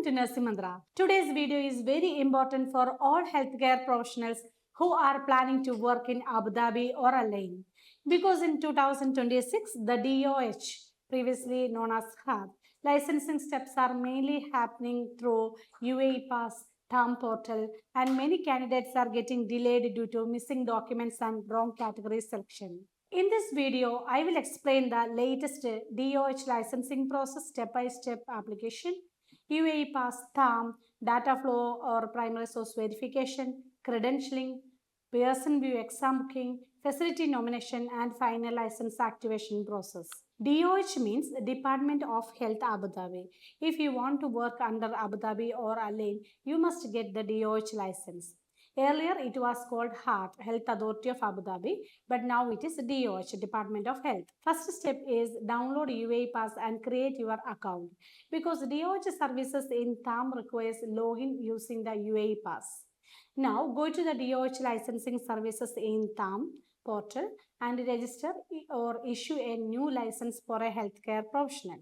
to Nasimandra. Today's video is very important for all healthcare professionals who are planning to work in Abu Dhabi or Al Ain. Because in 2026, the DOH, previously known as HAAD, licensing steps are mainly happening through UAE PASS, TAMM portal, and many candidates are getting delayed due to missing documents and wrong category selection. In this video, I will explain the latest DOH licensing process step-by-step application, UAE Pass, TAMM, DataFlow or primary source verification, credentialing, Pearson View exam booking, facility nomination and final license activation process. DOH means Department of Health Abu Dhabi. If you want to work under Abu Dhabi or Al Ain, you must get the DOH license. Earlier, it was called HAAD, Health Authority of Abu Dhabi, but now it is DOH, Department of Health. First step is download UAE Pass and create your account because DOH services in TAMM requires login using the UAE Pass. Now, go to the DOH licensing services in TAMM portal and register or issue a new license for a healthcare professional.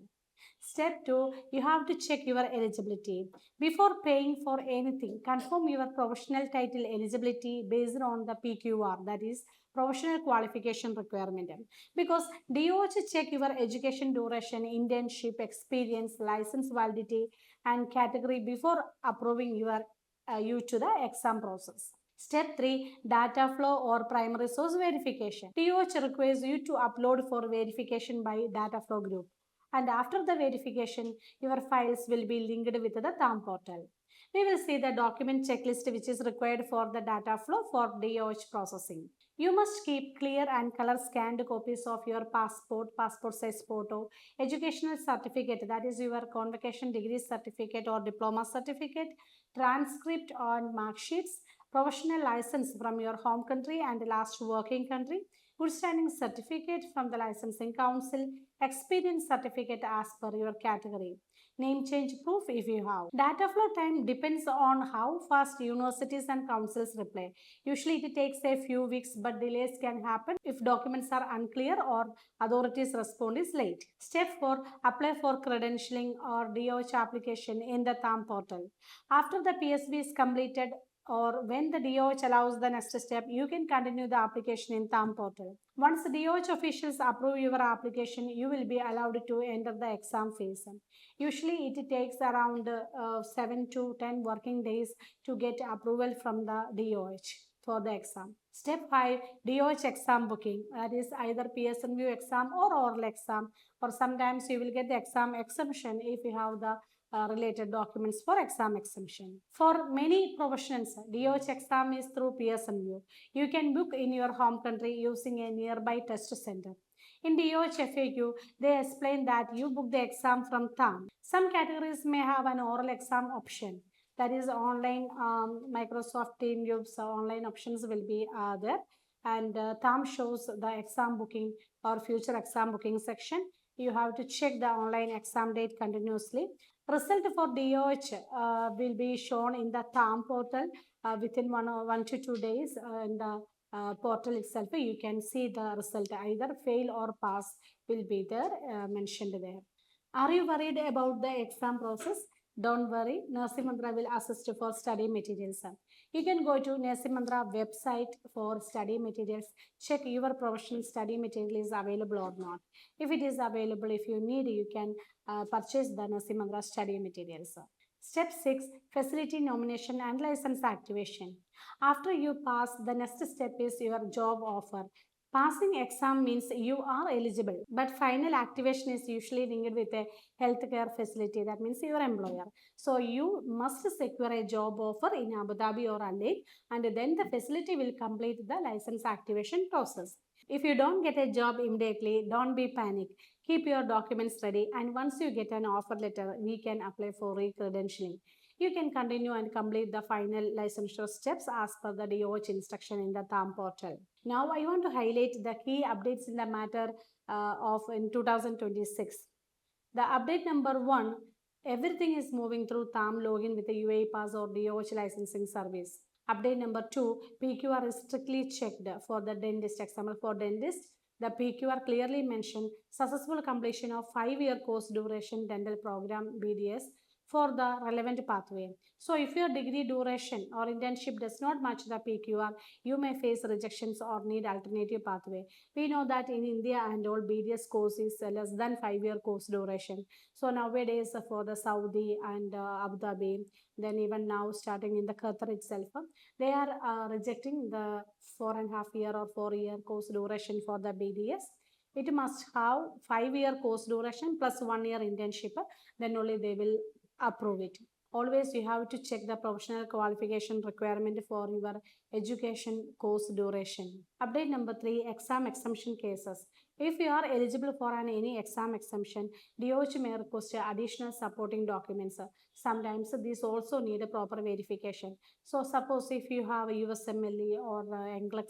Step 2, you have to check your eligibility. Before paying for anything, confirm your professional title eligibility based on the PQR, that is professional qualification requirement. Because DOH check your education duration, internship experience, license validity and category before approving you to the exam process. Step 3, data flow or primary source verification. DOH requires you to upload for verification by data flow group. And after the verification, your files will be linked with the TAMM portal. We will see the document checklist which is required for the data flow for DOH processing. You must keep clear and color scanned copies of your passport, passport size photo, educational certificate, that is your convocation degree certificate or diploma certificate, transcript on mark sheets, professional license from your home country and last working country, good standing certificate from the licensing council, experience certificate as per your category, name change proof if you have. Data flow time depends on how fast universities and councils reply. Usually it takes a few weeks, but delays can happen if documents are unclear or authorities respond is late. Step 4, apply for credentialing or DOH application in the TAMM portal. After the PSB is completed, or when the DOH allows the next step, you can continue the application in TAMM portal. Once the DOH officials approve your application, you will be allowed to enter the exam phase. Usually it takes around 7 to 10 working days to get approval from the DOH for the exam. Step 5, DOH exam booking. That is either Pearson View exam or oral exam, or sometimes you will get the exam exemption if you have the related documents for exam exemption. For many professions, DOH exam is through Pearson View. You can book in your home country using a nearby test center. In DOH FAQ, they explain that you book the exam from TAMM. Some categories may have an oral exam option. That is online Microsoft Team gives online options will be there. And TAMM shows the exam booking or future exam booking section. You have to check the online exam date continuously. Result for DOH will be shown in the TAMM portal within 1 to 2 days in the portal itself. You can see the result, either fail or pass will be there mentioned there. Are you worried about the exam process? Don't worry, Nasimandra will assist for study materials. You can go to Nasimandra website for study materials. Check your professional study material is available or not. If it is available, if you need, you can purchase the Nasimandra study materials. Step 6, facility nomination and license activation. After you pass, the next step is your job offer. Passing exam means you are eligible, but final activation is usually linked with a healthcare facility, that means your employer. So you must secure a job offer in Abu Dhabi or Al Ain, and then the facility will complete the license activation process. If you don't get a job immediately, don't be panic. Keep your documents ready, and once you get an offer letter, we can apply for re-credentialing. You can continue and complete the final licensure steps as per the DOH instruction in the TAMM portal. Now I want to highlight the key updates in the matter of in 2026. The update number 1, everything is moving through TAMM login with the UAE Pass or DOH licensing service. Update number 2, PQR is strictly checked for the dentist. Example for dentist, the PQR clearly mentioned successful completion of 5-year course duration dental program BDS for the relevant pathway. So if your degree duration or internship does not match the PQR, you may face rejections or need alternative pathway. We know that in India and all BDS course is less than 5-year course duration. So nowadays for the Saudi and Abu Dhabi, then even now starting in the Qatar itself, they are rejecting the 4.5 year or 4-year course duration for the BDS. It must have 5-year course duration plus 1 year internship, then only they will approve it. Always you have to check the professional qualification requirement for your education course duration. Update number 3, exam exemption cases. If you are eligible for any exam exemption, DOH may request additional supporting documents. Sometimes these also need a proper verification. So suppose if you have a USMLE or NCLEX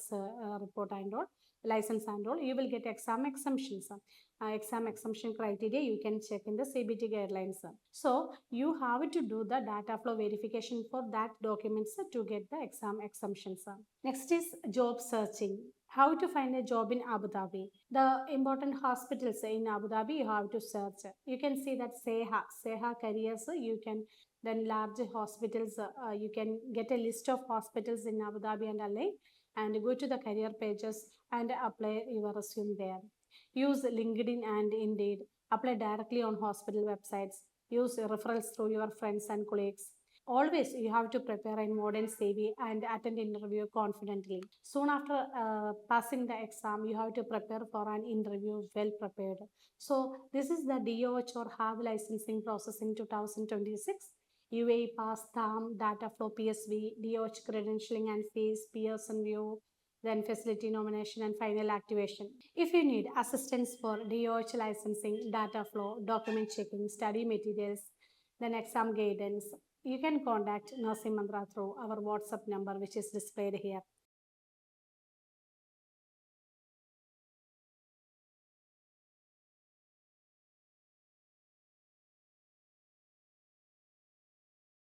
report and all, license and all, you will get exam exemptions. Exam exemption criteria you can check in the CBT guidelines. So you have to do the data flow verification for that documents to get the exam exemptions. Next is job searching. How to find a job in Abu Dhabi. The important hospitals in Abu Dhabi you have to search. You can see that Seha careers, you can then large hospitals, you can get a list of hospitals in Abu Dhabi and Al Ain and go to the career pages and apply your resume there. Use LinkedIn and Indeed. Apply directly on hospital websites. Use referrals through your friends and colleagues. Always you have to prepare a modern CV and attend interview confidently. Soon after passing the exam, you have to prepare for an interview well prepared. So this is the DOH or HAAD licensing process in 2026. UAE PASS, TAMM, DataFlow, PSV, DOH credentialing and fees, Pearson view, then facility nomination and final activation. If you need assistance for DOH licensing, data flow, document checking, study materials, then exam guidance, you can contact Nursing Mantra through our WhatsApp number which is displayed here.